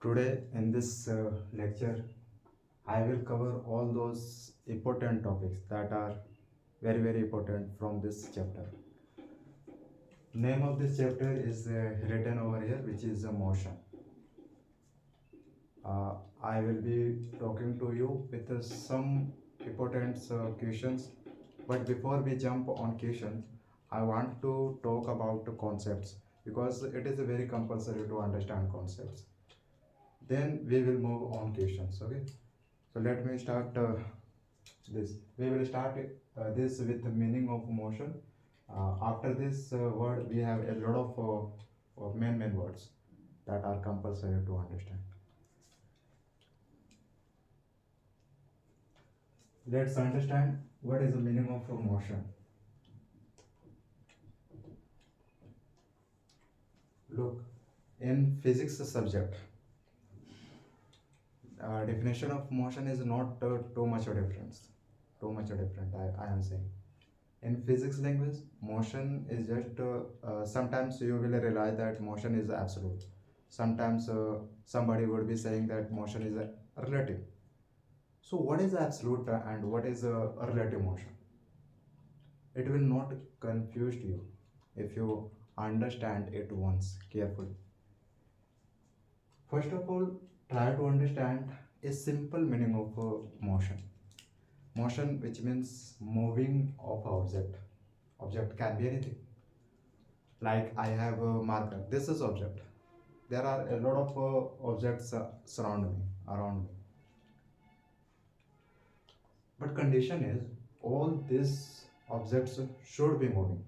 Today, in this lecture, I will cover all those important topics that are very important from this chapter. Name of this chapter is written over here, which is motion. Uh, I will be talking to you with some important questions. But before we jump on questions, I want to talk about the concepts because it is very compulsory to understand concepts. Then we will move on questions. Okay. So let me start this. We will start this with the meaning of motion. After this word, we have a lot of main words that are compulsory to understand. Let's understand what is the meaning of motion. Look, in physics subject, definition of motion is not too much a difference. Too much a different. I am saying. In physics language, motion is just sometimes you will realize that motion is absolute. Sometimes somebody would be saying that motion is relative. So what is absolute and what is a relative motion? It will not confuse you if you understand it once carefully. First of all, try to understand a simple meaning of motion. Motion, which means moving of object. Object can be anything. Like I have a marker. This is object. There are a lot of objects around me. But condition is all these objects should be moving,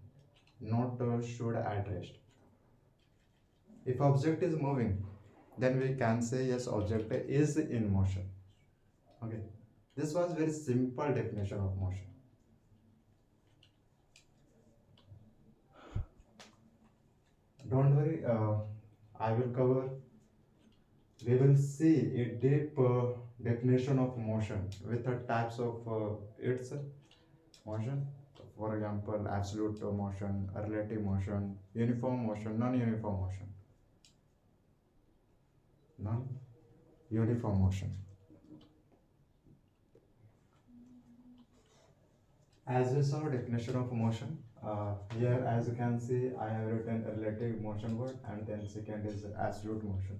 not should at rest. If object is moving, then we can say yes, object is in motion. Okay. This was very simple definition of motion. Don't worry, I will cover. We will see a deep definition of motion with the types of its motion. For example, absolute motion, relative motion, uniform motion, non-uniform motion, non-uniform motion. As we saw definition of motion, here as you can see, I have written a relative motion word and then second is absolute motion.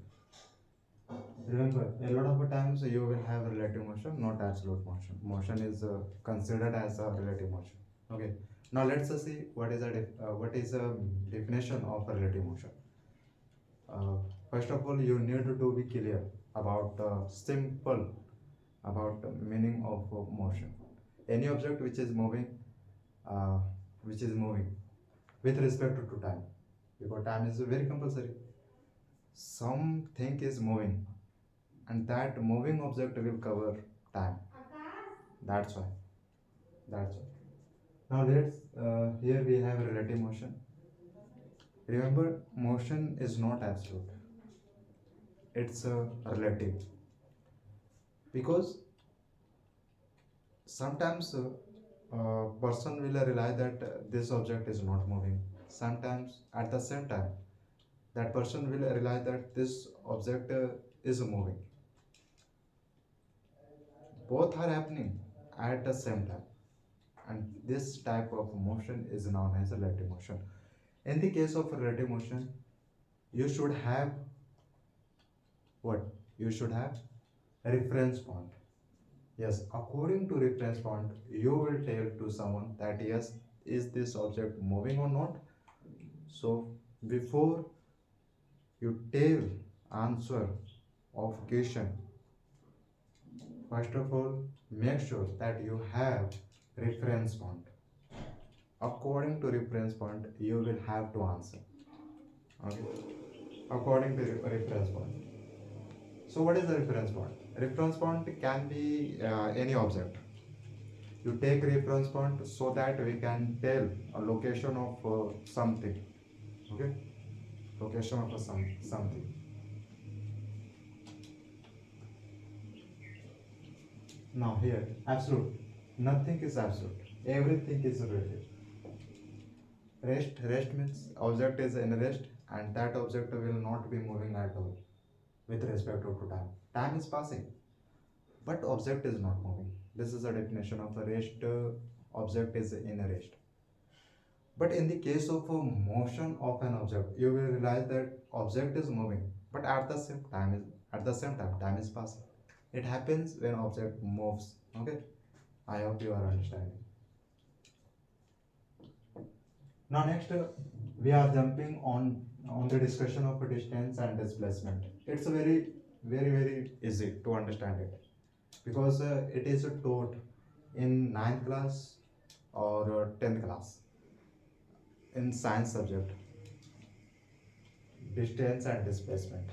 Remember, a lot of times you will have relative motion, not absolute motion. Motion is considered as a relative motion. Okay. Now let's see what is a definition of a relative motion. Uh, First of all, you need to be clear about simple about the meaning of motion. Any object uh, which is moving with respect to time, because time is very compulsory. Something is moving, and that moving object will cover time. That's why. That's why. Now let's here we have relative motion. Remember, motion is not absolute. It's relative because sometimes person will realize that this object is not moving. Sometimes at the same time, that person will realize that this object is moving. Both are happening at the same time, and this type of motion is known as relative motion. In the case of relative motion, you should have what? You should have a reference point. Yes, according to reference point, you will tell to someone that yes, is this object moving or not? So before you tell answer of question, first of all, make sure that you have reference point. According to reference point, you will have to answer. Okay. According to reference point. So what is the reference point? Reference point can be any object. You take reference point so that we can tell a location of something. Okay, location of something. Now here, absolute. Nothing is absolute. Everything is relative. Rest means object is in rest, and that object will not be moving at all. with respect to time. Time is passing, but object is not moving. This is a definition of a rest. Object is in a rest. But in the case of a motion of an object, you will realize that object is moving, but at the same time time is passing. It happens when object moves. Okay, I hope you are understanding. Now next, we are jumping on the discussion of distance and displacement. It's a very easy to understand it because it is taught in ninth class or 10th class in science subject. Distance and displacement.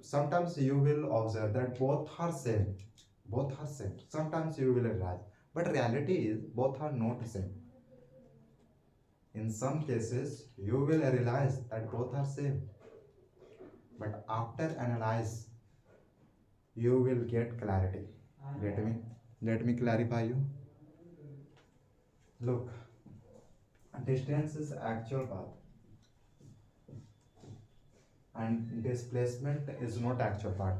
Sometimes you will observe that both are same. Sometimes you will realize, but reality is both are not same. In some cases you will realize that both are same, but after analyze you will get clarity. Let me clarify you. Look, distance is actual path and displacement is not actual part.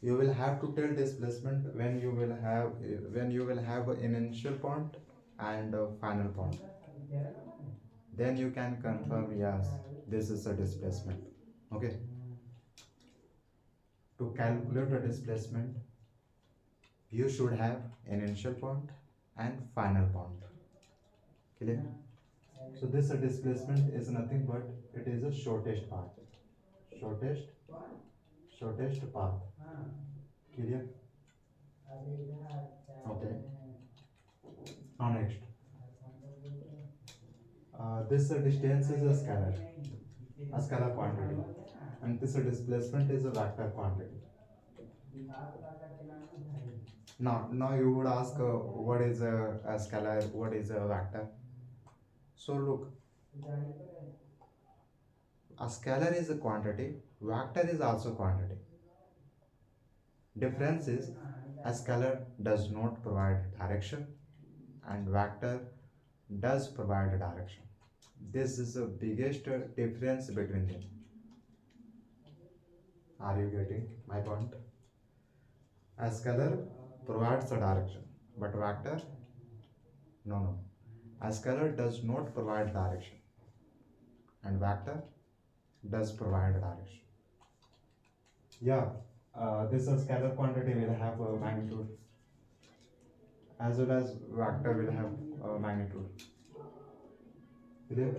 You will have to tell displacement when you will have an initial point and a final point. Then you can confirm, yes, this is a displacement. Okay, to calculate a displacement you should have an initial point and final point. Clear? So this displacement is nothing but it is a shortest path. Shortest path. Clear? Okay. Now next, this distance is a scalar quantity, and this displacement is a vector quantity. Now you would ask, what is a scalar, what is a vector? So look, a scalar is a quantity, vector is also quantity. Difference is a scalar does not provide direction and vector does provide direction. This is the biggest difference between them. Are you getting my point? A scalar provides a direction, but vector, no. A scalar does not provide direction and vector does provide direction. Yeah, this scalar quantity will have a magnitude as well as vector will have a magnitude. Clear?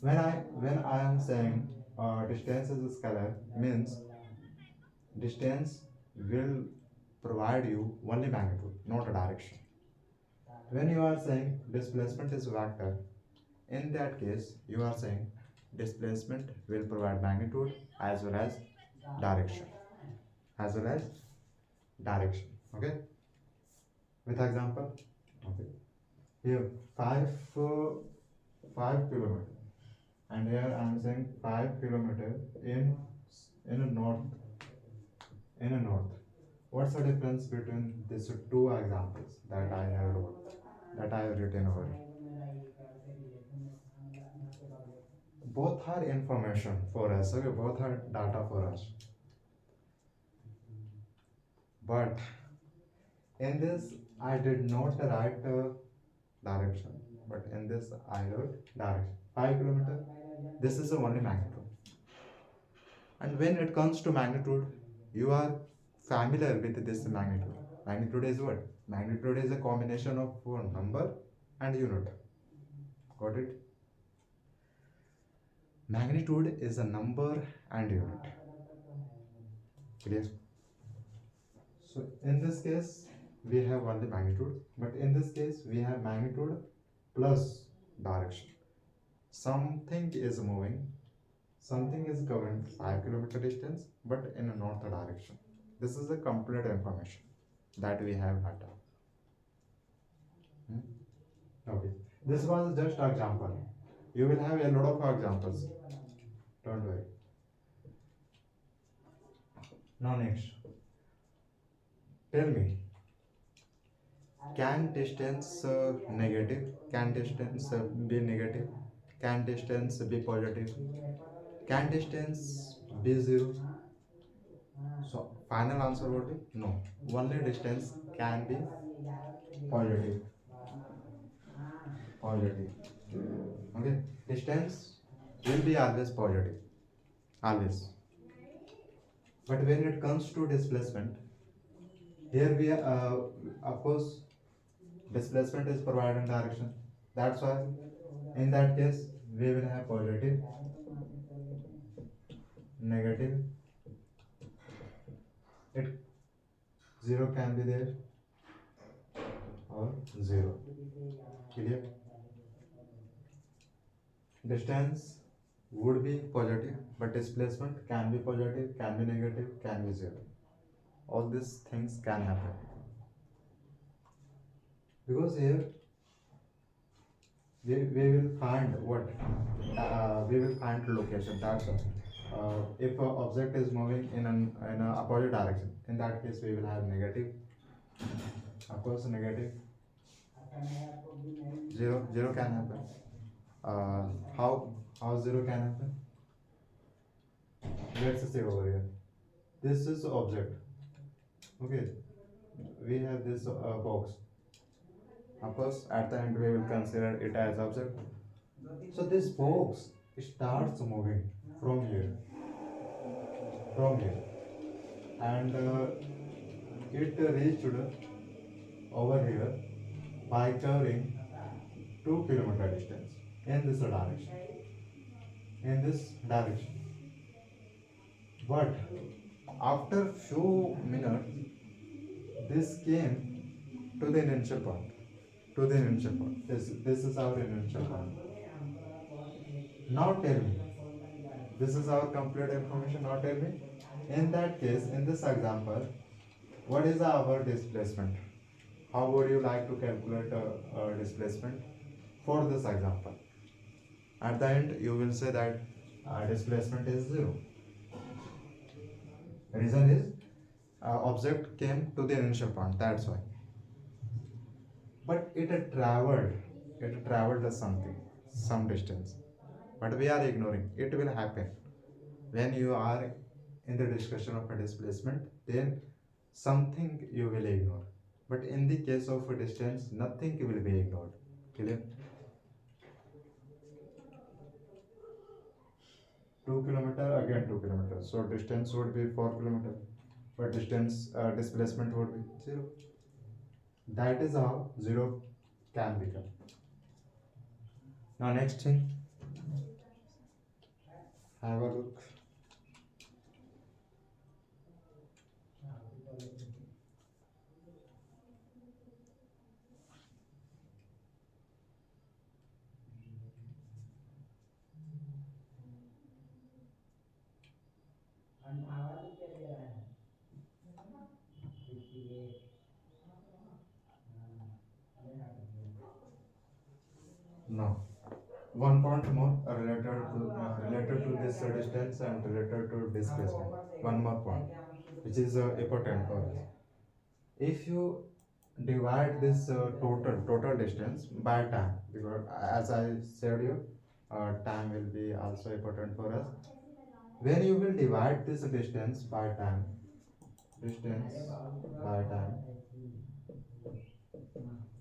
When I am saying distance is a scalar, means distance will provide you only magnitude, not a direction. When you are saying displacement is vector, in that case you are saying displacement will provide magnitude as well as direction. Okay, with example. Okay, here 5 kilometer, and here I am saying 5 kilometer in a north. What's the difference between these two examples that I have written over here? Both are information for us. Okay, both are data for us. But in this, I did not write direction, but in this, I wrote direction. 5 kilometer. This is the only magnitude. And when it comes to magnitude, you are familiar with this magnitude. Magnitude is what? Magnitude is a combination of number and unit. Got it? Magnitude is a number and unit. Clear? So in this case, we have only magnitude, but in this case, we have magnitude plus direction. Something is moving, something is covering 5 kilometer distance, but in a north direction. This is a complete information that we have data. Okay, this was just example. You will have a lot of examples. Don't worry. Now next, tell me, can distance negative? Can distance be negative? Can distance be positive? Can distance be zero? So final answer would be no. Only distance can be positive. Positive. Okay. Distance will be always positive. Always. But when it comes to displacement, here we are, of course, displacement is provided in direction. That's why in that case we will have positive, negative. It zero can be there or zero. Clear? Distance would be positive, but displacement can be positive, can be negative, can be zero. All these things can happen because here we will find what we will find location. That's all. If an object is moving in a opposite direction, in that case we will have negative. Of course, negative. Zero can happen. Uh, how zero can happen? Let's say over here. This is object. Okay, we have this box. Of course, at the end we will consider it as object. So this box starts moving from here, and it reached over here by covering 2 kilometer distance in this direction. In this direction, but after few minutes, this came to the initial point. To the initial point. This is our initial point. Now tell me, this is our complete information. Now tell me, in that case, in this example, what is our displacement? How would you like to calculate displacement for this example? At the end, you will say that displacement is zero. Reason is object came to the initial point. That's why. But it traveled something, some distance. But we are ignoring. It will happen when you are in the discussion of a displacement. Then something you will ignore. But in the case of a distance, nothing will be ignored. Clear? 2 kilometer again 2 kilometers. So distance would be 4 kilometer, but distance displacement would be zero. That is how zero can become. Now next thing, have a look. Now, one point more related to this distance and related to displacement. One more point, which is important for us. If you divide this total distance by time, because as I said you, time will be also important for us. When you will divide this distance by time,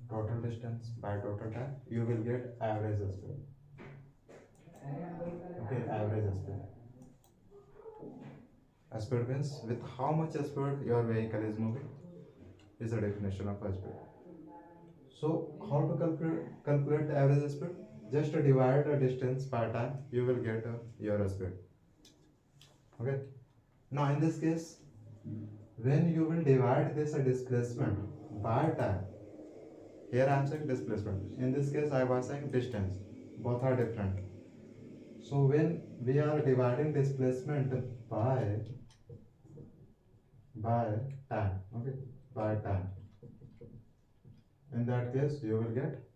total distance by total time, you will get average speed. Okay, average speed. Speed means with how much speed your vehicle is moving is the definition of speed. So how to calculate the average speed? Just divide the distance by time, you will get your speed. Okay. Now in this case, when you will divide this displacement by time, here I am saying displacement. In this case, I was saying distance. Both are different. So when we are dividing displacement by time, okay, by time. In that case, you will get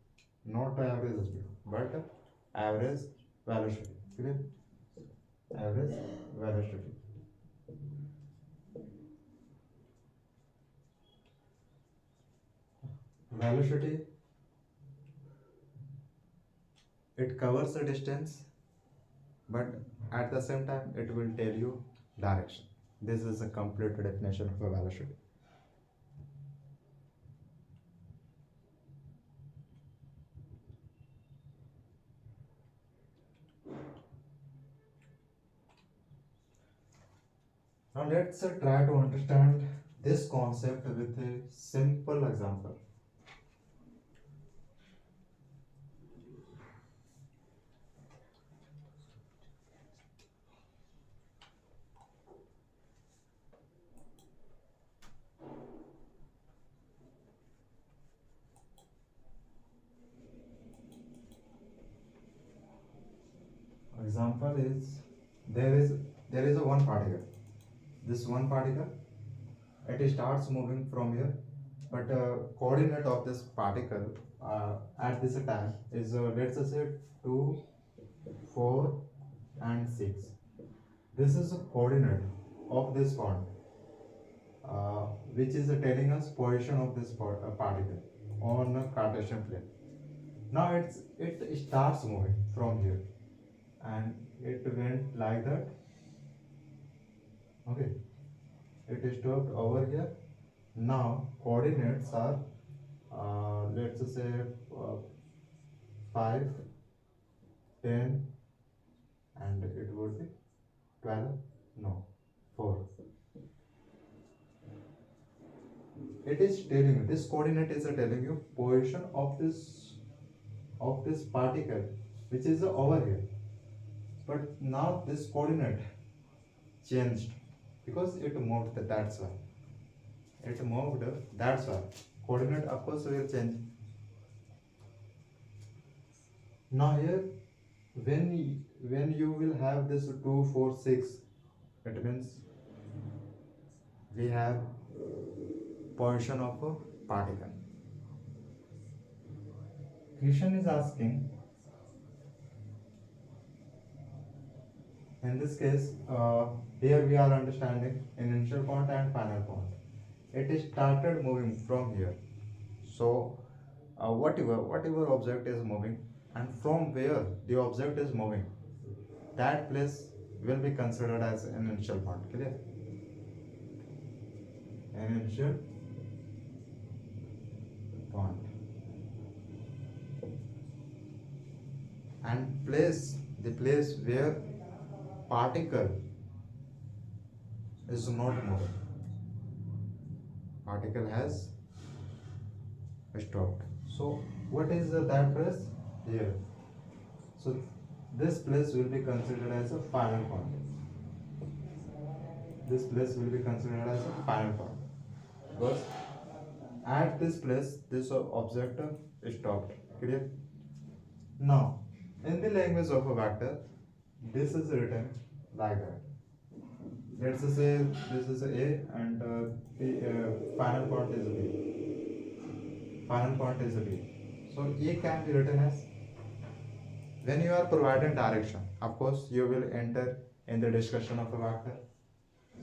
not average speed, but average velocity. Clear? Average velocity. Velocity, it covers the distance but at the same time it will tell you direction. This is a complete definition of a velocity. Now let's try to understand this concept with a simple example. Example is there is there is a one particle. This one particle, it starts moving from here, but coordinate of this particle at this time is let's say 2, 4 and 6. This is a coordinate of this point, which is telling us position of this particle on a Cartesian plane. Now it starts moving from here and it went like that. Okay, it stopped over here. Now coordinates are let's say 5, 10 and it would be 12, no, 4. It is telling you, this coordinate is telling you position of this particle which is over here. But now this coordinate changed because it moved, that's why. It moved, that's why. Coordinate of course will change. Now here, when you will have this 2, 4, 6, it means we have position of a particle. Question is asking, in this case, here we are understanding initial point and final point. It started moving from here. So whatever object is moving and from where the object is moving, that place will be considered as an initial point. Clear? An initial point. And the place where particle is not moving. Particle has stopped. So what is that place? Here. So this place will be considered as a final point. This place will be considered as a final point because at this place this object stopped. Clear? Now in the language of a vector, this is written like that. Let's say this is A and the final point is B. Final point is B. So A can be written as, when you are providing direction, of course you will enter in the discussion of a vector.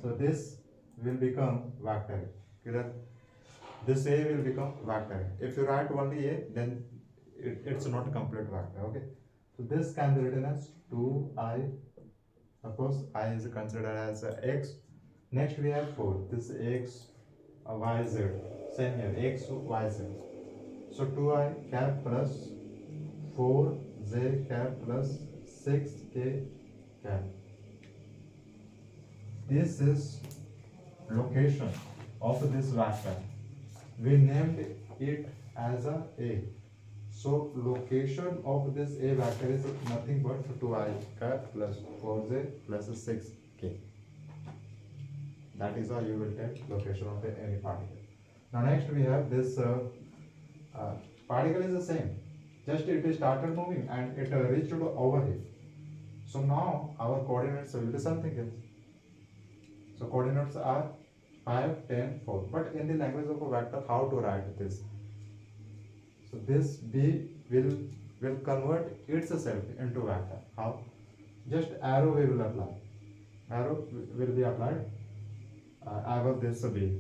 So this will become vector. Clear? This A will become vector. If you write only A, then it's not a complete vector. Okay. So this can be written as 2i. Of course, I is considered as x. Next we have 4. This x, y, z. Same here, x, y, z. So 2i cap plus 4j cap plus 6k cap. This is location of this vector. We named it as a A. So location of this A vector is nothing but 2i cap plus 4j plus 6k. That is how you will take location of any particle. Now next we have this particle is the same. Just it started moving and it reached over here. So now our coordinates will be something else. So coordinates are 5, 10, 4. But in the language of a vector, how to write this? So this B will convert itself into vector. How? Just arrow we will apply. Arrow will be applied above this B.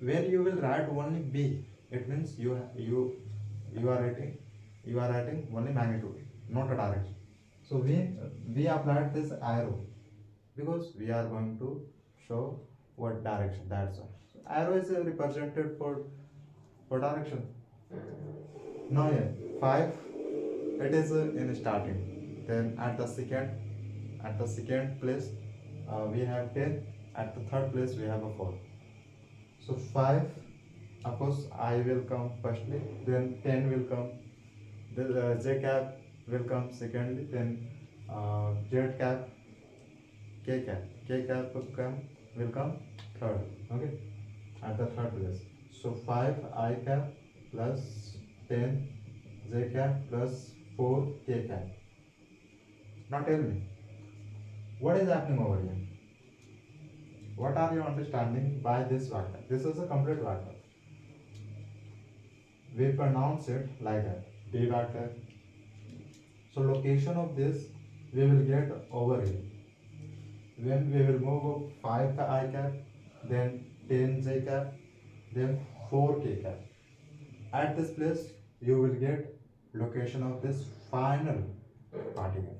When you will write only B, it means you are writing only magnitude, not a direction. So we applied this arrow because we are going to show what direction. That's all. So arrow is represented for direction. Now here 5 it is in starting. Then at the second place we have 10. At the third place we have a 4. So 5, of course I will come firstly, then 10 will come, the J cap will come secondly, then Z cap, K cap will come third. Okay, at the third place. So 5 I cap plus 10 J cap plus 4 K cap. Now tell me, what is happening over here? What are you understanding by this vector? This is a complete vector. We pronounce it like that, B vector. So location of this we will get over here. When we will move up 5 I cap, then 10 J cap, then 4 K cap. At this place you will get location of this final particle.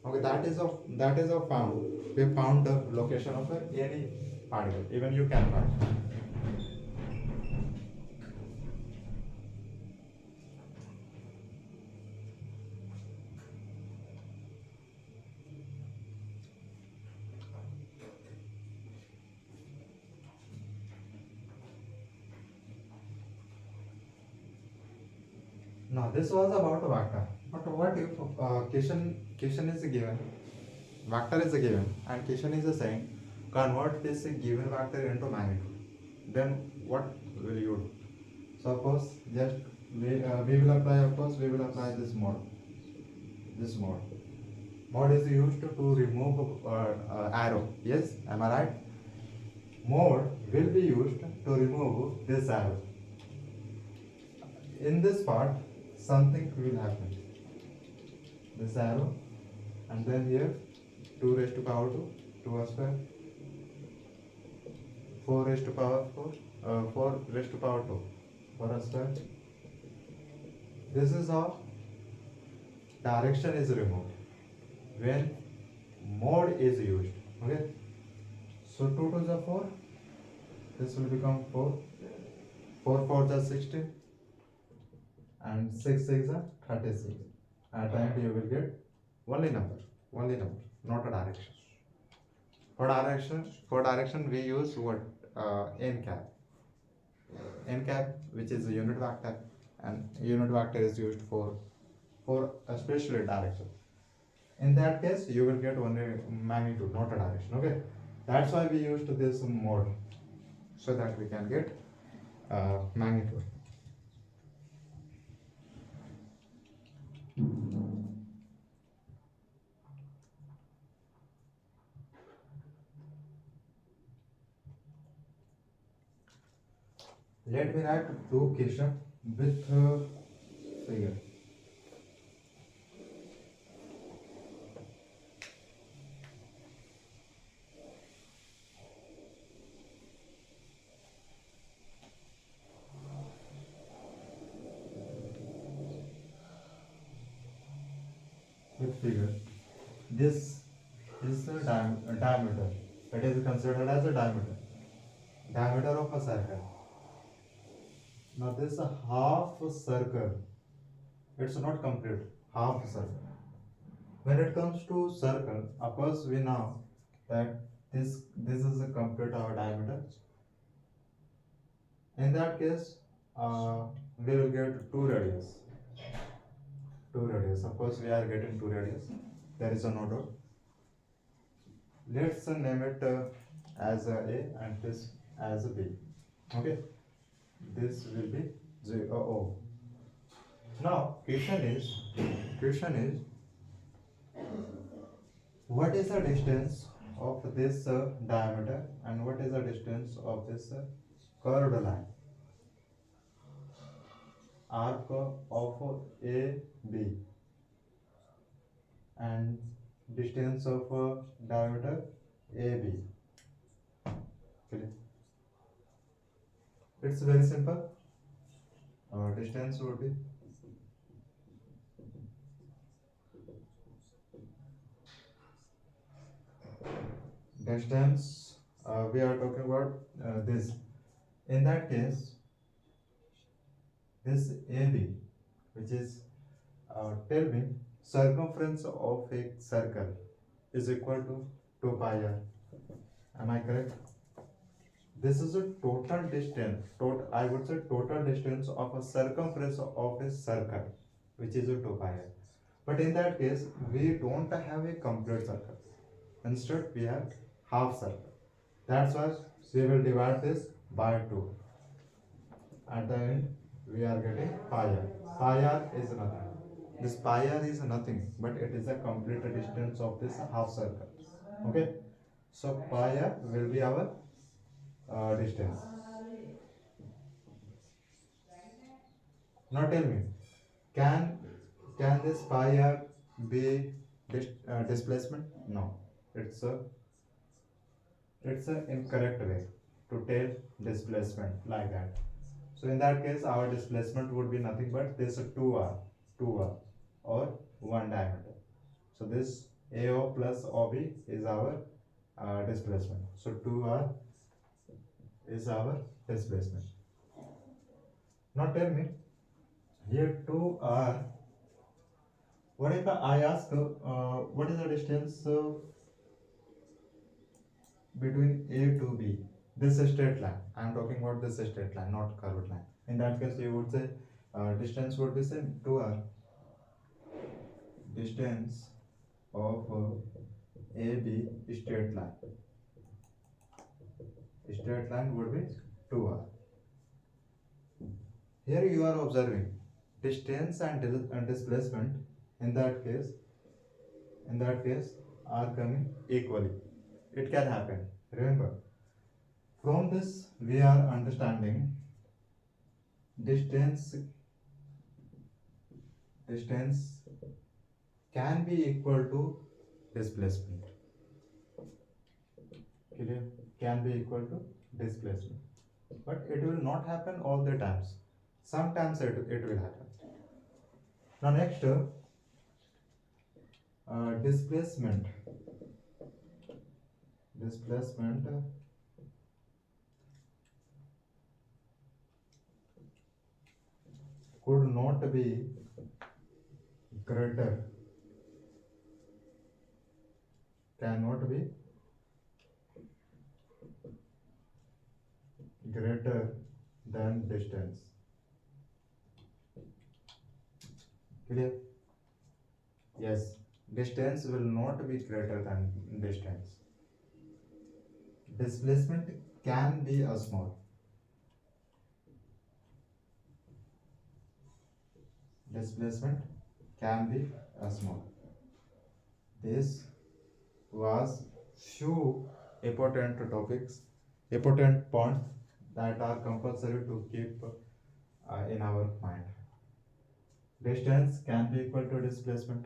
Okay, that is of found. We found the location of any particle. Even you can find. Now this was about a vector. But what if question is given, vector is given, and question is saying convert this given vector into magnitude. Then what will you do? Suppose just we will apply, of course we will apply this mode. This mode. Mode is used to remove arrow. Yes, am I right? Mode will be used to remove this arrow. In this part, something will happen. This arrow, and then here 2 raised to power 2, 2 square, 4 raised to power 4, 4 raised to power 2, 4 square. This is how direction is removed when mode is used. Okay, so 2 to the 4, this will become 4, 4 4 the 16, and 6 6 are 36. At the end you will get only number, not a direction. For direction we use what, n cap. N cap, which is a unit vector, and unit vector is used for especially direction. In that case you will get only magnitude, not a direction. Okay, that's why we used this mode, so that we can get magnitude. Let me write two question with figure. With figure. This is the diameter. It is considered as a diameter. Diameter of a circle. Now this is a half circle. It's not complete. Half circle. When it comes to circle, of course we know that this is a complete our diameter. In that case, we will get two radius. Two radius. Of course, we are getting two radius. There is a no doubt. Let's name it as a and this as a B. Okay. This will be O. Now, question is, what is the distance of this diameter and what is the distance of this curved line? Arc of AB and distance of diameter AB. It's very simple. Distance would be distance, we are talking about this. In that case, this AB, which is, tell me, circumference of a circle is equal to 2 pi r. Am I correct? This is a total distance, I would say total distance of a circumference of a circle, which is a 2 pi r. But in that case, we don't have a complete circle. Instead, we have half circle. That's why we will divide this by 2. At the end, we are getting pi r. Pi r is nothing. This pi r is nothing, but it is a complete distance of this half circle. Okay, so pi r will be our distance. Now tell me, can this pi r be displacement? No, it's a incorrect way to tell displacement like that. So in that case, our displacement would be nothing but this 2r or 1 diameter. So this AO plus OB is our displacement. So 2r is our displacement. Now tell me, here 2r, what if I ask what is the distance between A to B? This is straight line. I am talking about this straight line, not curved line. In that case, you would say distance would be same 2r. Distance of AB straight line. Straight line would be 2r. Here you are observing distance and displacement in that case are coming equally. It can happen. Remember, from this we are understanding distance can be equal to displacement. Clear? Can be equal to displacement, but it will not happen all the times. Sometimes it will happen. Now next, displacement could not be greater, cannot be greater than distance. Clear? Yes, distance will not be greater than distance. Displacement can be a small. Displacement can be a small. This was few important topics, important points that are compulsory to keep in our mind. Distance can be equal to displacement.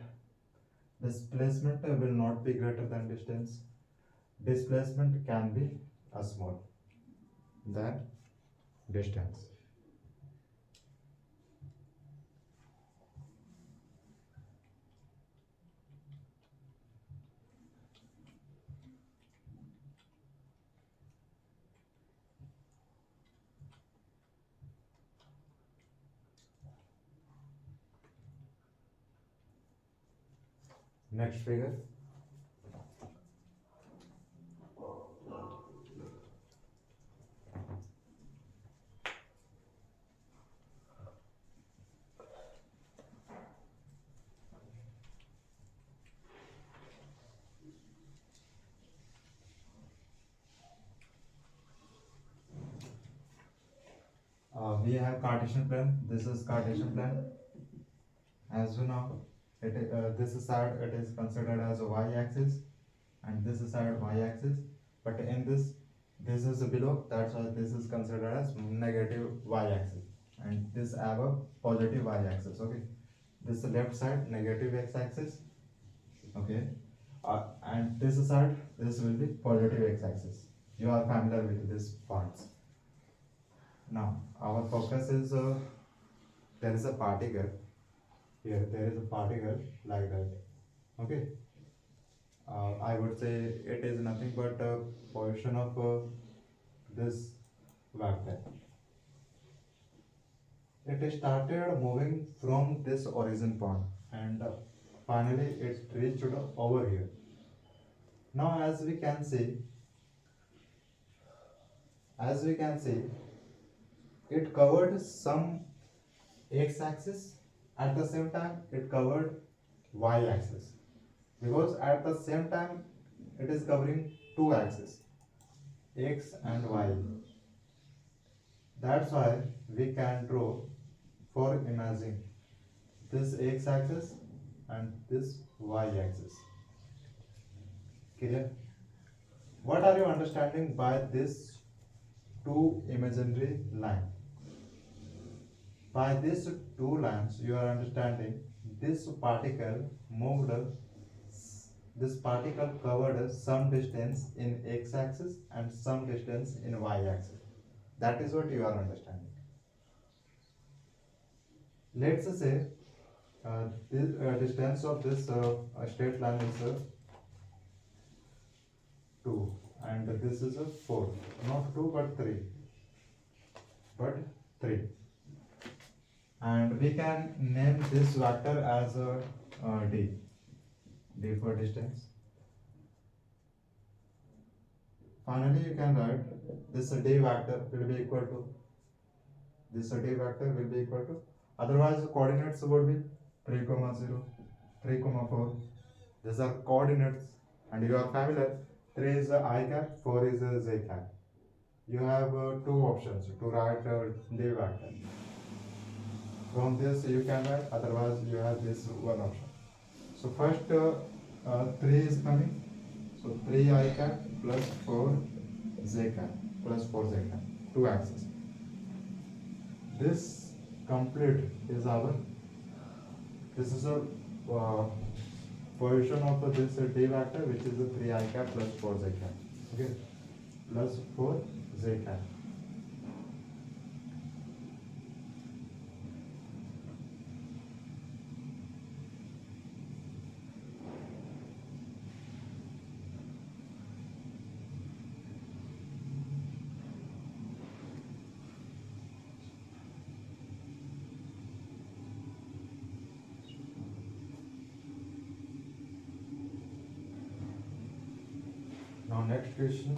Displacement will not be greater than distance. Displacement can be a small than distance. Next figure. We have Cartesian plane. This is Cartesian plane. As you know, this side it is considered as a y-axis, and this side y-axis. But in this is below. That's why this is considered as negative y-axis, and this have a positive y-axis. Okay, this left side negative x-axis. Okay, and this side this will be positive x-axis. You are familiar with these parts. Now our focus is there is a particle here. There is a particle like that. Okay, I would say it is nothing but a position of this vector. It started moving from this origin point and finally it reached over here. Now as we can see, it covered some x-axis, at the same time it covered y-axis, because at the same time it is covering two axes, x and y. That's why we can draw, for imagine, this x-axis and this y-axis. Clear? What are you understanding by this two imaginary line? By these two lines, you are understanding this particle moved, this particle covered some distance in x-axis and some distance in y-axis. That is what you are understanding. Let's say this distance of this straight line is 2 and this is 4, not 2 but 3, but 3, and we can name this vector as d, d for distance. Finally you can write this d vector will be equal to, this d vector will be equal to, otherwise the coordinates would be 3, 0, 3, 4. These are coordinates and you are familiar. 3 is I cap, 4 is j cap. You have two options to write d vector. From this you can write, otherwise you have this one option. So first 3 is coming, so 3 I cap plus 4 j cap plus 4 j cap, two axes. This complete is our, this is a position of this d vector, which is 3 I cap plus 4 j cap, okay, plus 4 j cap. Now next question.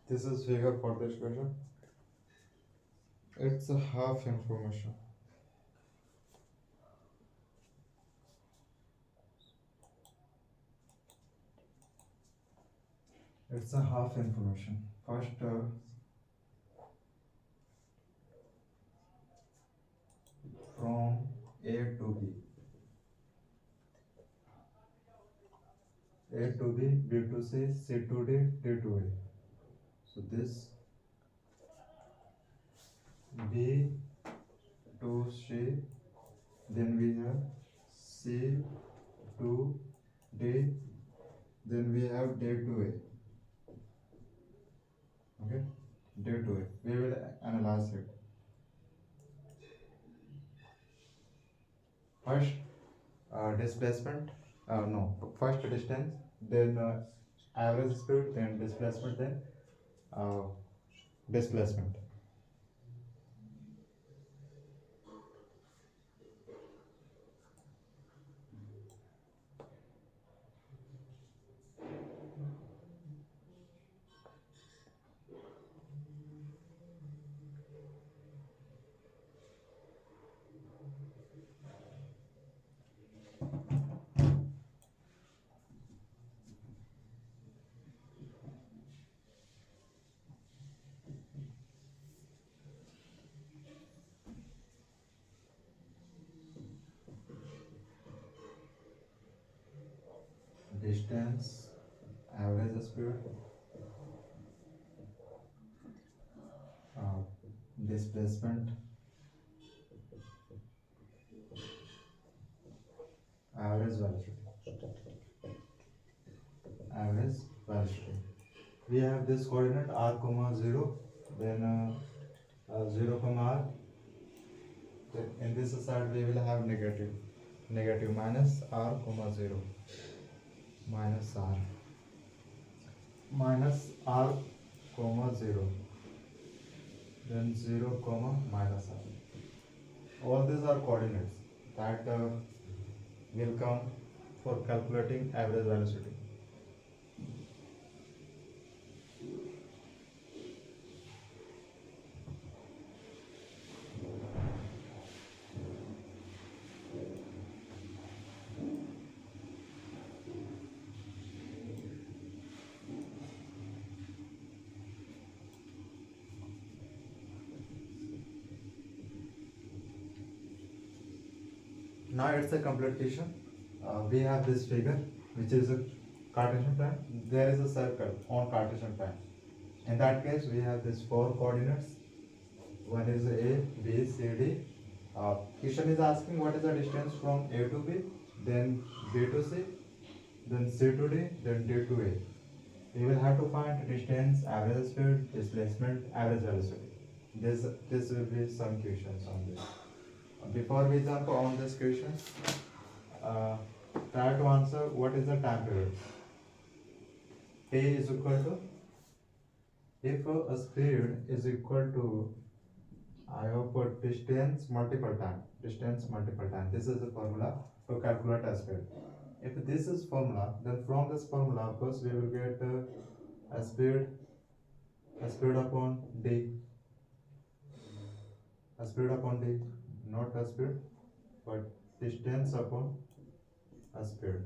This is figure for this question. It's a half information. It's a half information. First, from A to B, A to B, B to C, C to D, D to E. So this B to C, then we have C to D, then we have D to A. Okay, D to A. We will analyze it. First, displacement. No, first distance, then average speed, then displacement, then uh, displacement. Distance, average speed, uh, displacement, average velocity. Average velocity. We have this coordinate r comma 0, then 0 comma r. Then in this side we will have negative minus r comma 0, minus r comma 0, then 0 comma minus r. All these are coordinates that will come for calculating average velocity. Now it's a complete question. We have this figure which is a Cartesian plan. There is a circle on Cartesian plan. In that case, we have these four coordinates. One is A, B, C, D. Question is asking what is the distance from A to B, then B to C, then C to D, then D to A. We will have to find distance, average speed, displacement, average velocity. This will be some questions on this. Before we jump on this question, try to answer what is the time period. T is equal to, if a speed is equal to, I have put distance multiple time. This is the formula to calculate a speed. If this is formula, then from this formula, first we will get a speed upon d, not a speed, but distance upon a speed.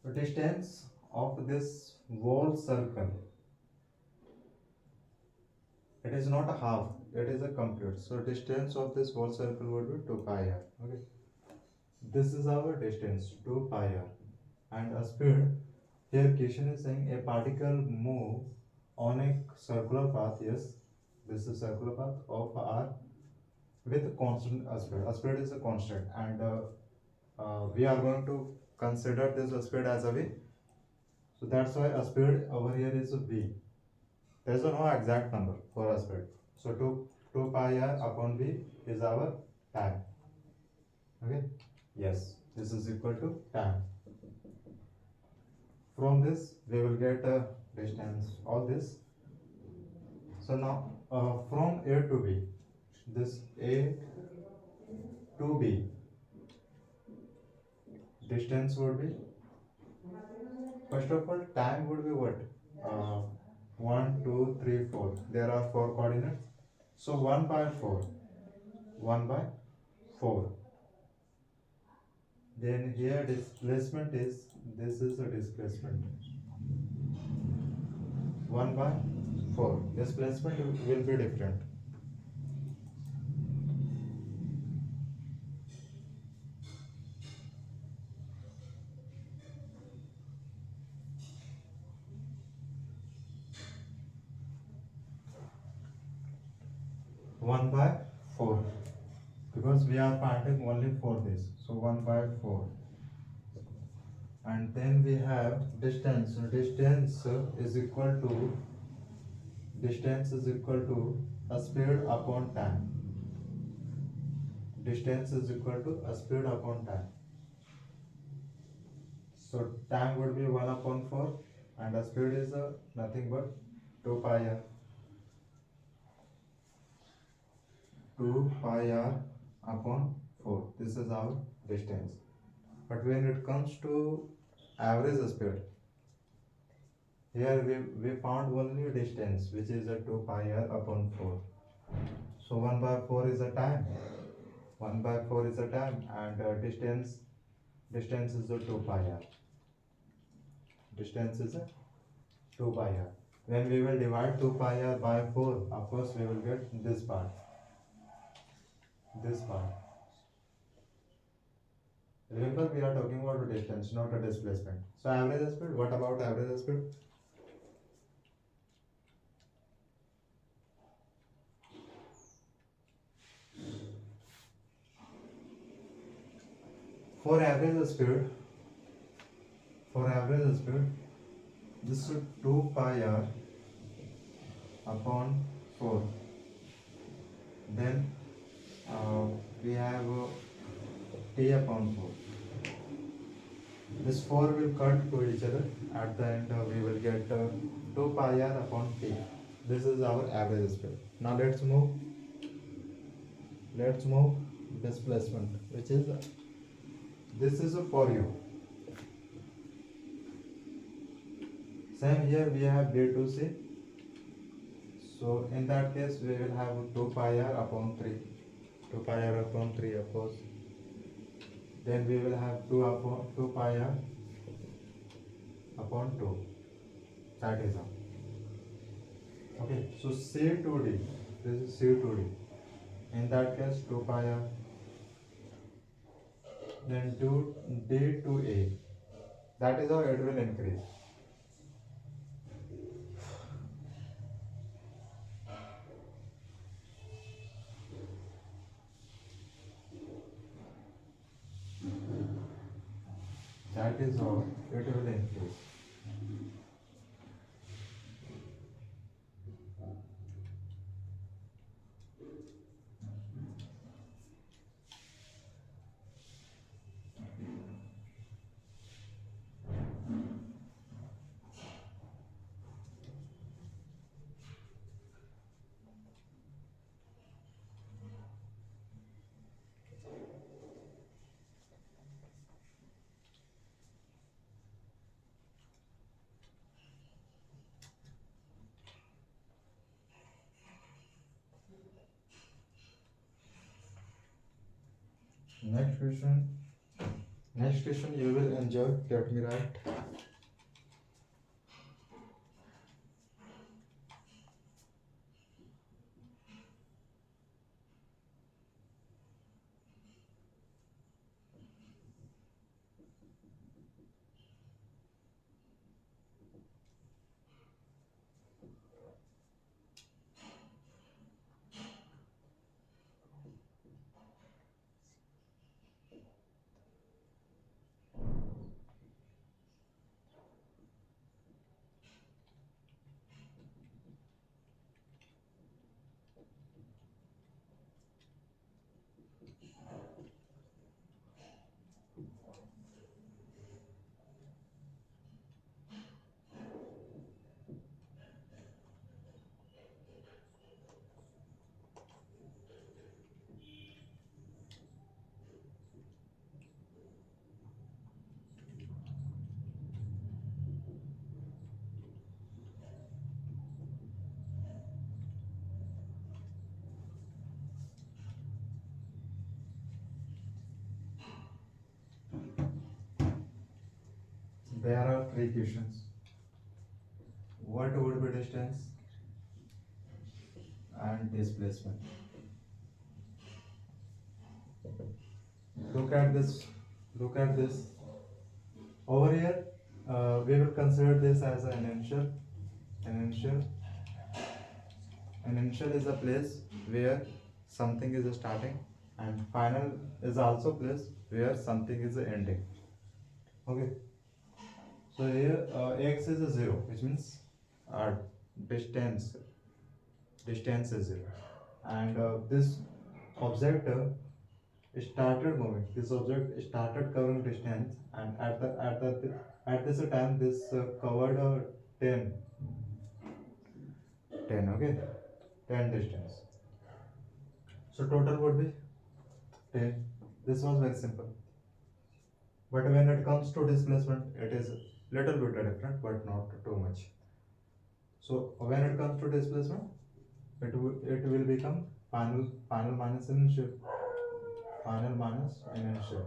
The distance of this whole circle, it is not a half, it is a complete. So distance of this whole circle would be 2 pi r. Okay, this is our distance 2 pi r, and a speed. Here question is saying a particle move on a circular path. Yes, this is circular path of r with constant speed. A speed is a constant, and we are going to consider this speed as a v. So that's why a speed over here is a v. There is no exact number for a speed. So 2 pi r upon v is our time. Okay. Yes, this is equal to time. From this we will get a distance, all this. So now from A to B, this A to B distance would be, first of all, time would be what? 1, 2, 3, 4. There are 4 coordinates. So 1 by 4. 1 by 4. Then here displacement is, this is a displacement. 1 by 4. Displacement will be different. 1 by 4, because we are finding only for this, so 1 by 4. And then we have distance. Distance is equal to a speed upon time. Distance is equal to a speed upon time. So time would be 1 upon 4, and the speed is nothing but 2 pi r. 2 pi r upon 4. This is our distance. But when it comes to average speed, here we found only distance, which is a 2 pi r upon 4. So 1 by 4 is a time. 1 by 4 is a time, and distance is a 2 pi r. Distance is a 2 pi r. When we will divide 2 pi r by 4, of course we will get this part. This part. Remember, we are talking about the distance, not the displacement. So average speed, what about average speed? For average speed, this is 2 pi r upon 4. Then we have t upon 4. This 4 will cut to each other. At the end, we will get 2 pi r upon t. This is our average speed. Now let's move displacement, which is this is for you. Same here, we have b to c. So in that case, we will have 2 pi r upon 3. 2 pi r upon 3, of course. Then we will have 2 pi r upon 2. That is all. Okay, so C to D. This is C to D. In that case, 2 pi r. Then D to A. That is how it will increase. That is how it will increase. Next question you will enjoy. Let me write. There are 3 questions. What would be distance and displacement? Look at this. Over here, we will consider this as an initial. An initial is a place where something is starting, and final is also place where something is ending. Okay. So here x is a 0, which means uh, distance distance is 0, and this object started moving. This object started covering distance, and at this time this covered 10 10. Okay, 10 distance. So total would be 10. This was very simple. But when it comes to displacement, it is little bit different, but not too much. So when it comes to displacement, it will become final minus initial, final minus initial,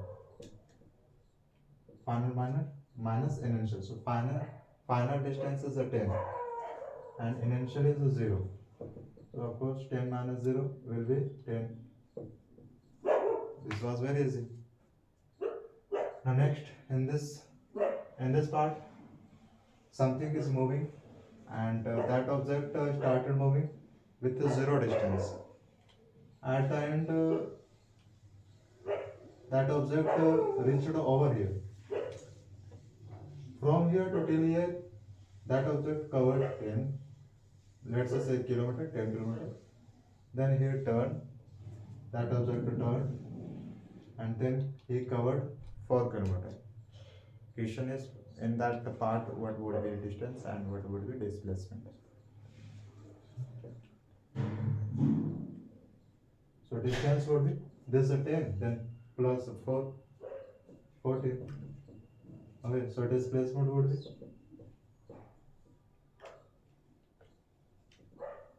final minus initial. So final distance is a 10, and initial is a 0. So of course 10 minus 0 will be 10. This was very easy. Now next, in this part, something is moving, and that object started moving with a 0 distance. At the end, that object reached over here. From here to till here, that object covered 10, let's say kilometer, 10 kilometer. Then he turned, that object turned, and then he covered 4 kilometer. Question is, in that part, what would be distance and what would be displacement? So distance would be this 10, then plus 4, 40. Okay, so displacement would be,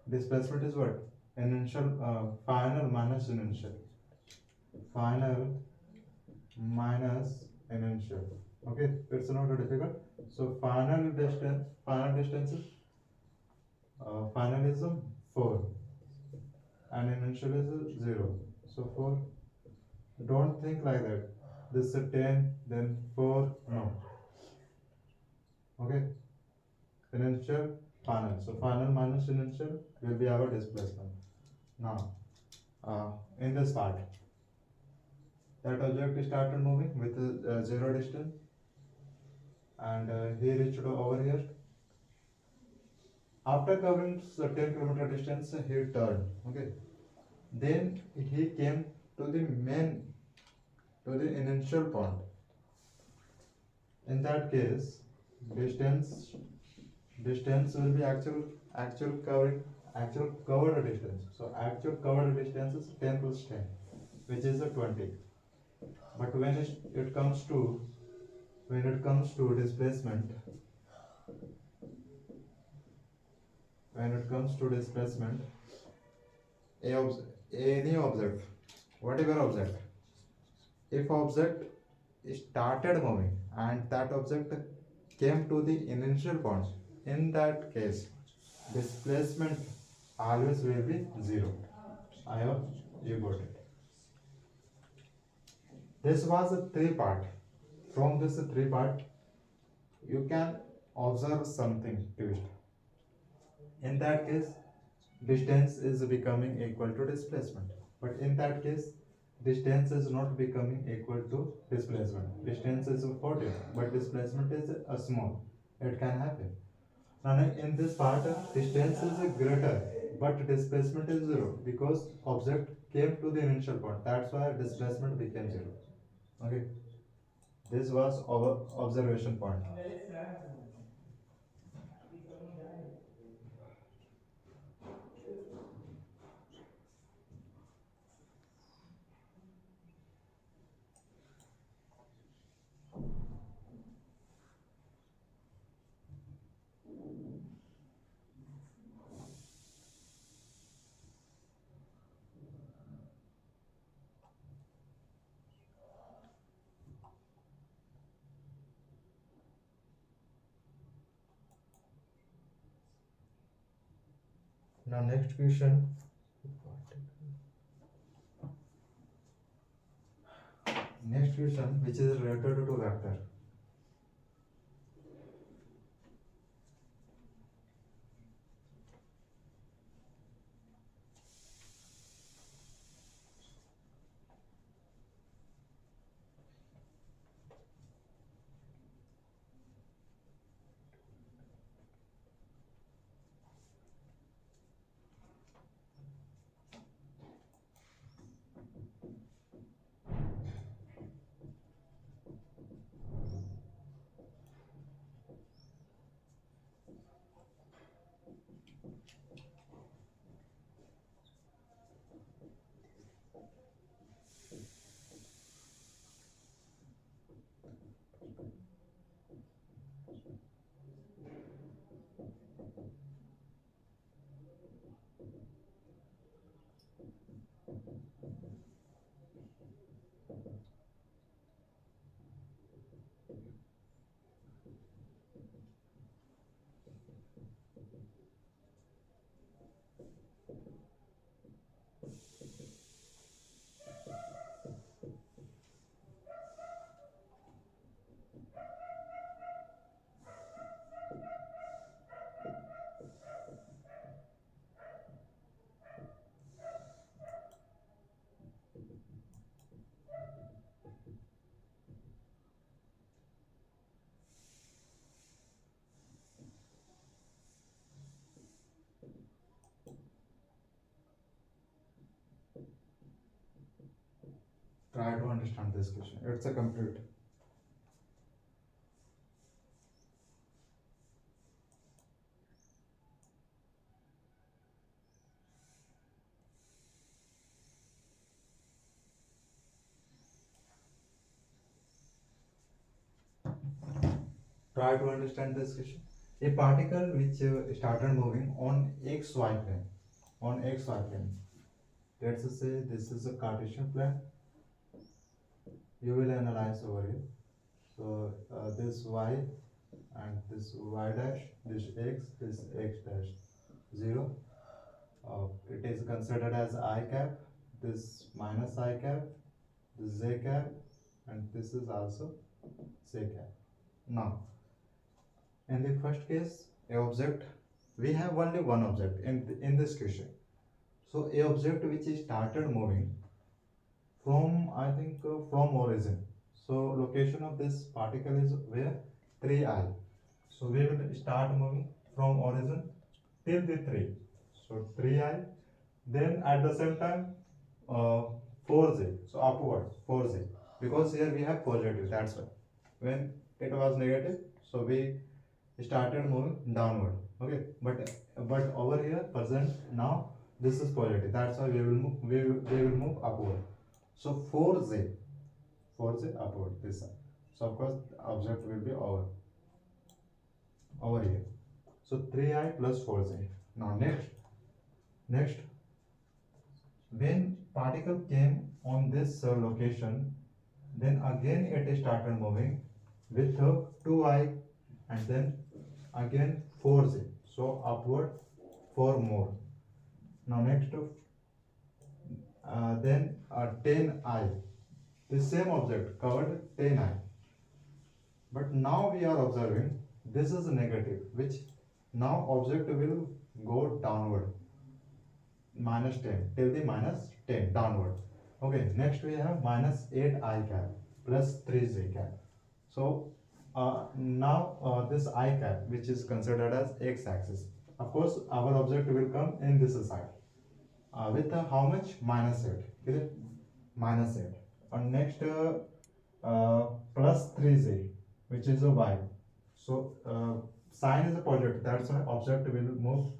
displacement is what? Initial, final minus initial. Final minus initial. Okay, it's not difficult. So final distance is final is 4, and initial is 0. So 4. Don't think like that. This is 10, then 4. No. Okay. Initial, final. So final minus initial will be our displacement. Now, in this part, that object started moving with 0 distance, and he reached over here. After covering 10 kilometer distance, he turned. Okay. Then he came to the initial point. In that case, distance will be actual covered distance. So actual covered distance is 10 plus 10, which is a 20. But when it comes to displacement, any object, whatever object, if object started moving and that object came to the initial point, in that case displacement always will be 0. I hope you got it. This was a 3 part. From this 3 part, you can observe something twist. In that case, distance is becoming equal to displacement. But in that case, distance is not becoming equal to displacement. Distance is 40, but displacement is small. It can happen. Now in this part, distance is greater, but displacement is 0 because object came to the initial point. That's why displacement became 0. Okay. This was our observation point. Now next question. Next question, which is related to vector. Try to understand this question. It's a complete. Try to understand this question. A particle which started moving on xy plane, on xy plane. Let's say this is a Cartesian plane. You will analyze over here. So this y and this y dash, this x dash 0. It is considered as I cap, this minus I cap, this z cap, and this is also z cap. Now, in the first case, a object, we have only one object in this question. So a object which is started moving from, I think, from origin. So location of this particle is where? 3i. So we will start moving from origin till the 3. So 3i. Then at the same time, 4j. So upward 4j. Because here we have positive. That's why. When it was negative, so we started moving downward. Okay. But over here, present now, this is positive. That's why we will move. We will move upward. So 4j upward this side. So of course object will be over here. So 3i plus 4j. Now next when particle came on this location, then again it started moving with 2i and then again 4j. So upward 4 more. Now next then 10i. The same object covered 10i. But now we are observing this is negative, which now object will go downward, minus 10 till the minus 10 downward. Okay, next we have minus 8i cap plus 3j cap. So now this I cap, which is considered as x-axis. Of course, our object will come in this side with how much? Minus 8. Okay? Minus 8. And next plus 3j, which is a y. So sign is a positive. That's why object will move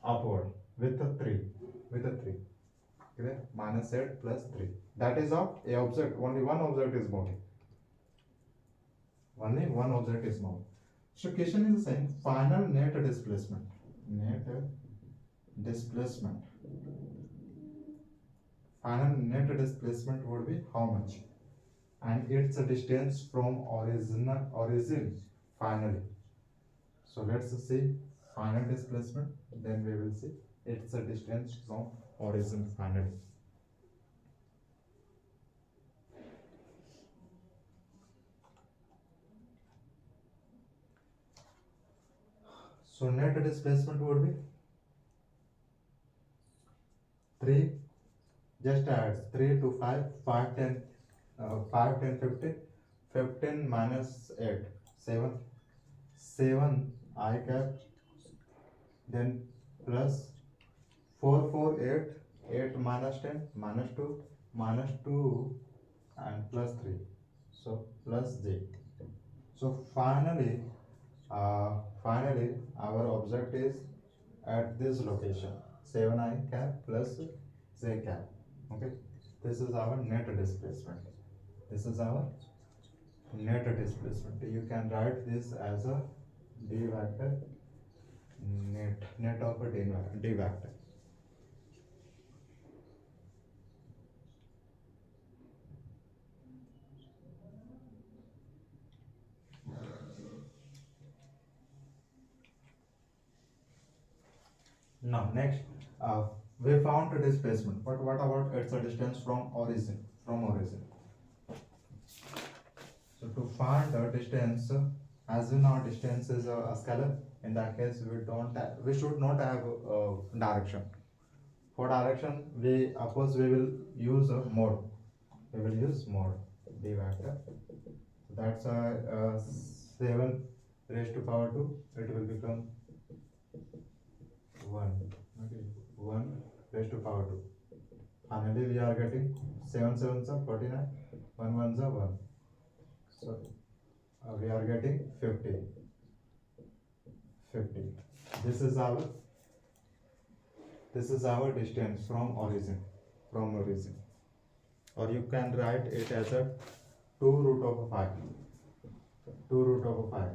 upward with a 3. With a 3. Okay? Minus 8 plus 3. That is of a object. Only one object is moving. Only one object is moving. So question is saying final net displacement. Net displacement. Final net displacement would be how much? And it's a distance from origin finally. So let's see final displacement, then we will see it's a distance from origin finally. So net displacement would be 3, just adds 3 to 5, 5, 10, 5, 10, 15, 15 minus 8, 7, 7 I cap, then plus 4, 4, 8, 8 minus 10, minus 2 and plus 3, so plus j. So finally our object is at this location, 7i cap plus j cap. Okay, this is our net displacement. This is our net displacement. You can write this as a d vector, net of a d vector. Now next, we found the displacement, but what about its a distance from origin? So to find the distance, as we know distance is a scalar. In that case, we should not have direction. For direction, we of course we will use a mode. We will use mode d vector. So that's 7 raised to power 2. It will become 1. Okay, 1 raised to power 2. Finally, we are getting 7 7s are 49. 1 ones are 1. So we are getting 50. 50. This is our distance from origin. Or you can write it as a 2 root of 5. 2 root of 5.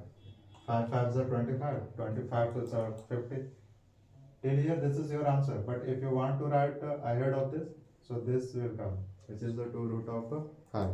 5 5s are 25. 25 2s are 50. Till here, this is your answer. But if you want to write ahead of this, so this will come, which is the 2 root of 5.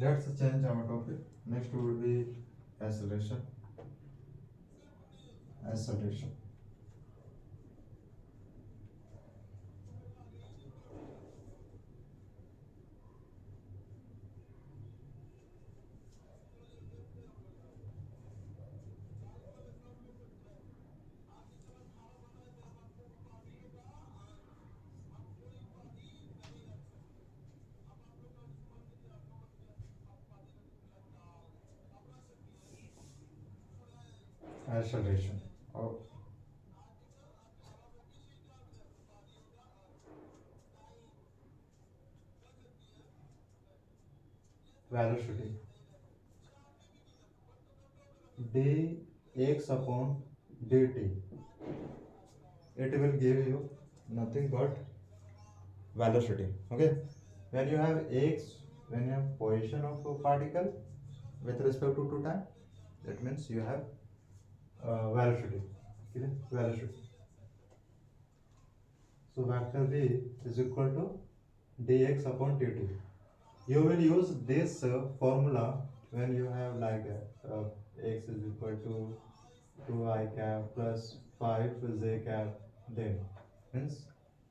Let's change our topic. Next will be acceleration. Acceleration. Acceleration. Oh, velocity. dx upon dt. It will give you nothing but velocity. Okay. When you have x, when you have position of a particle with respect to time, that means you have velocity. Okay. Velocity. So vector v is equal to dx upon dt. You will use this formula when you have like x is equal to 2 I cap plus 5 j cap, then means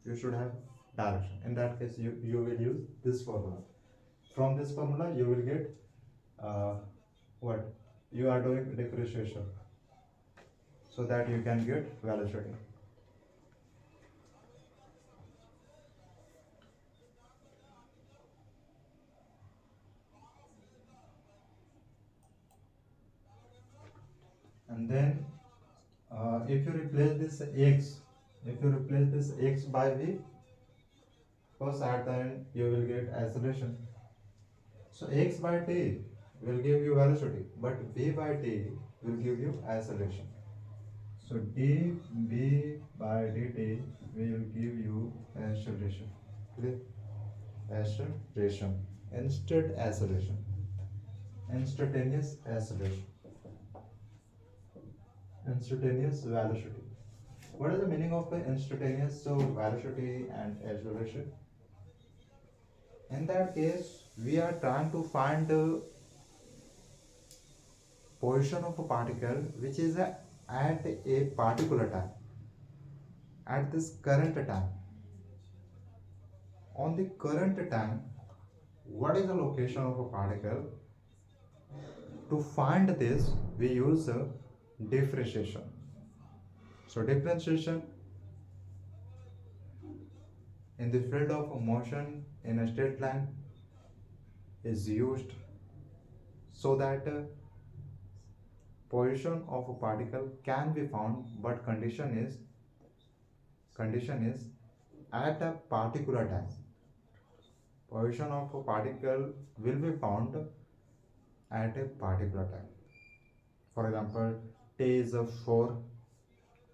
you should have direction. In that case, you will use this formula. From this formula, you will get what you are doing differentiation, so that you can get velocity. And then if you replace this x, by v, course at the end you will get acceleration. So x by t will give you velocity, but v by t will give you acceleration. So dv by dt will give you acceleration. Clear? Acceleration. Instant acceleration. Instantaneous acceleration. Instantaneous velocity. What is the meaning of instantaneous velocity and acceleration? In that case, we are trying to find the position of a particle which is at a particular time, at this current time. On the current time, what is the location of a particle? To find this, we use differentiation. So differentiation in the field of motion in a straight line is used so that position of a particle can be found, but condition is at a particular time. Position of a particle will be found at a particular time. For example, t is 4.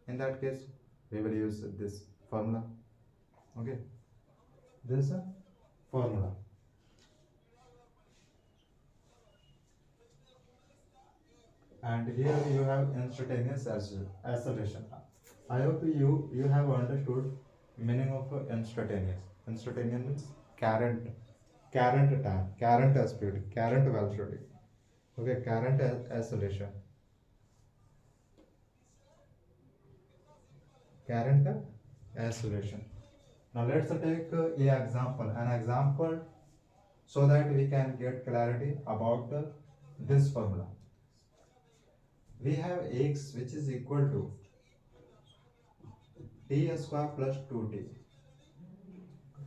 In that case, we will use this formula. Okay, this formula. and here you have instantaneous acceleration. I hope you have understood meaning of instantaneous. Instantaneous means current time, current speed, current velocity. Okay, current acceleration, current acceleration. Now let's take an example, so that we can get clarity about this formula. We have x which is equal to t square plus 2t,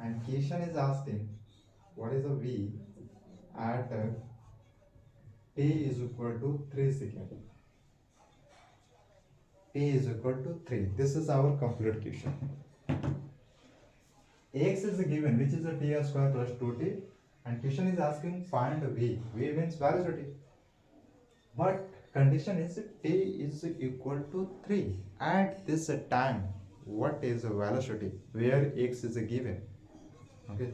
and question is asking what is the v at t is equal to 3 seconds. T is equal to 3. This is our complete question. X is given, which is a t square plus 2t, and question is asking find v. V means velocity. But condition is t is equal to 3. At this time, what is the velocity where x is given? Okay,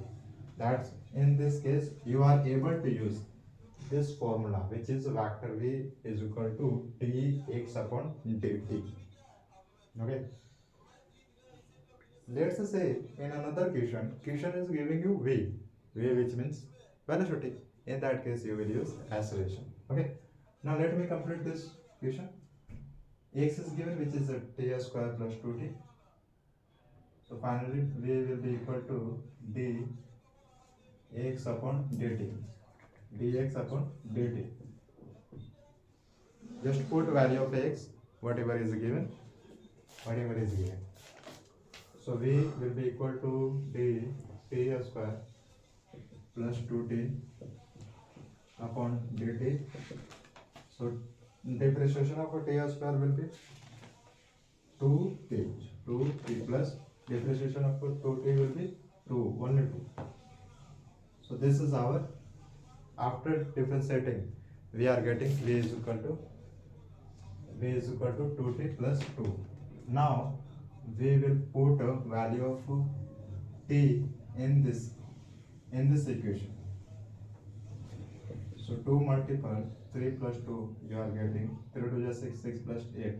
that's in this case you are able to use this formula, which is vector v is equal to dx upon dt. Okay, let's say in another question is giving you v which means velocity. In that case you will use acceleration. Okay, now let me complete this question. X is given, which is a t square plus 2t. So finally v will be equal to dx upon dt. Dx upon dt. Just put value of x, whatever is given. So v will be equal to t square plus 2t upon dt. So differentiation of t square will be 2t plus differentiation of 2t will be 2, only 2. So this is our, after differentiating, we are getting v is equal to 2t plus 2. Now we will put a value of t in this equation. So 2 multiple 3 plus 2, you are getting 3 to 6, 6 plus 8,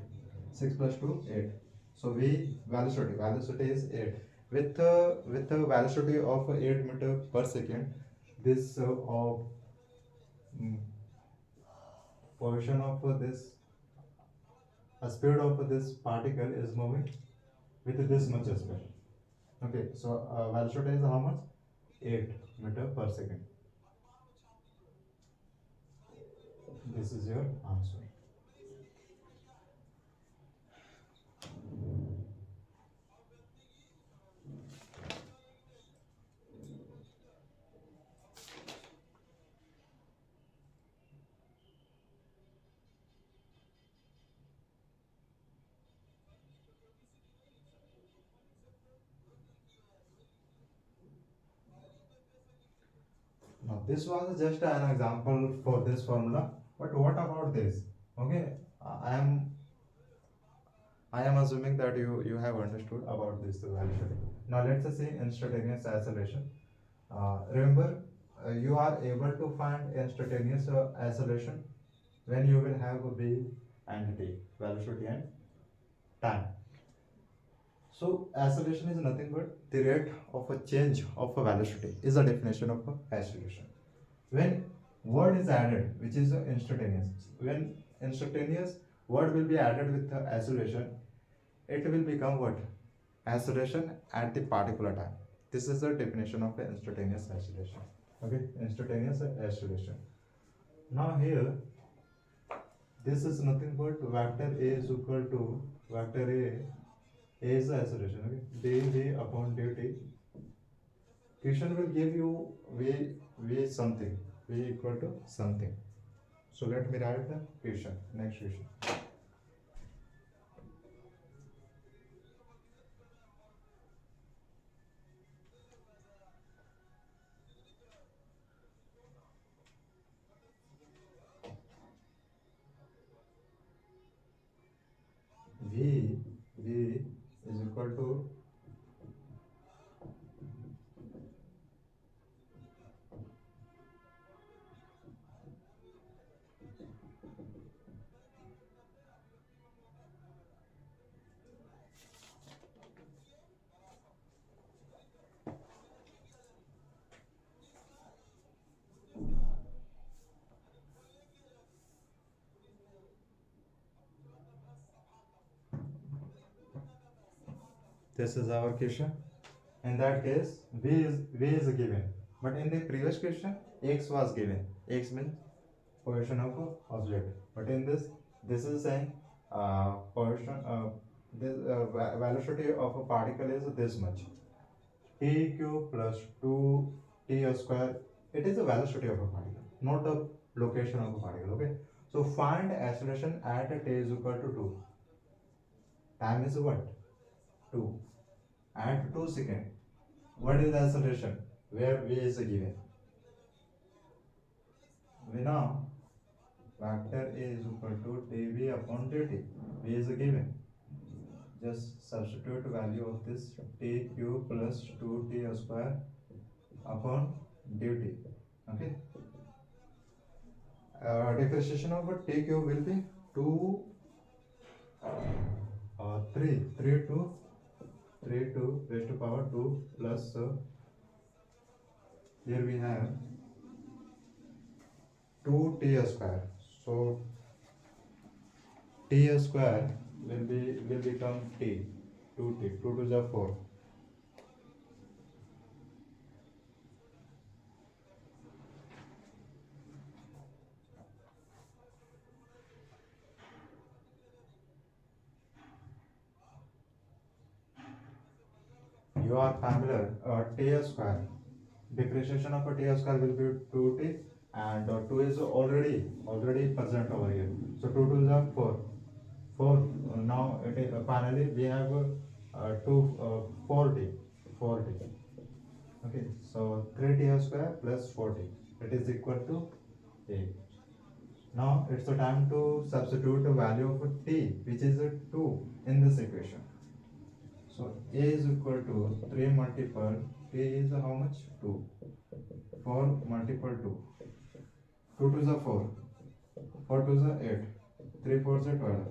6 plus 2 8. So v velocity is 8. With a velocity of 8 meter per second, this position of this speed of this particle is moving with this much speed. Okay, so velocity is how much? 8 meter per second. This is your answer. Now this was just an example for this formula, but what about this? Okay, I am assuming that you have understood about this velocity. Now let's say instantaneous acceleration. Remember, you are able to find instantaneous acceleration when you will have v and t, velocity and time. So acceleration is nothing but the rate of a change of a velocity is the definition of acceleration. When word is added, which is instantaneous, when instantaneous word will be added with the acceleration, it will become what? Acceleration at the particular time. This is the definition of instantaneous acceleration. Okay, instantaneous acceleration. Now here, this is nothing but vector a is equal to vector a is the acceleration. Okay, dv upon dt. Question will give you v something, v equal to something. So let me write the question. Next question. V is equal to This is our question. In that case, v is given, but in the previous question x was given. X means position of a object, but in this is saying position this velocity of a particle is this much, t cube plus 2 t square. It is the velocity of a particle, not the location of a particle. Okay, so find acceleration at t is equal to 2. Time is what? 2. At 2 seconds, what is the acceleration where v is given? We know vector a is equal to dv upon dt. V is given. Just substitute value of this t cube plus 2t square upon dt. Okay. Differentiation of t cube will be 2 3 to raised to power 2 plus here we have 2t square. So t square will become t, 2t, 2 to the 4. You are familiar, t square, differentiation of a t square will be 2t, and 2 is already present over here. So 2 to the 4. 4 now it is, finally we have 4t. Okay, so 3t square plus 4t, it is equal to a. Now it's the time to substitute the value of t, which is 2 in this equation. So a is equal to 3 multiple t is how much? 2. 4 multiple 2. 2 to the 4. 4 to the 8. 3 4 is 12.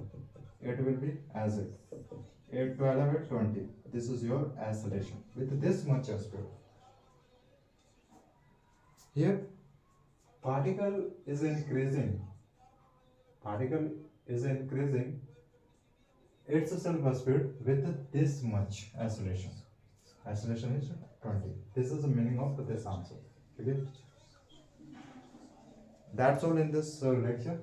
8 will be as it. 8 12 8 20. This is your acceleration with this much speed. Here particle is increasing. Its self speed with this much acceleration. Acceleration is 20. This is the meaning of this answer. Okay. That's all in this lecture.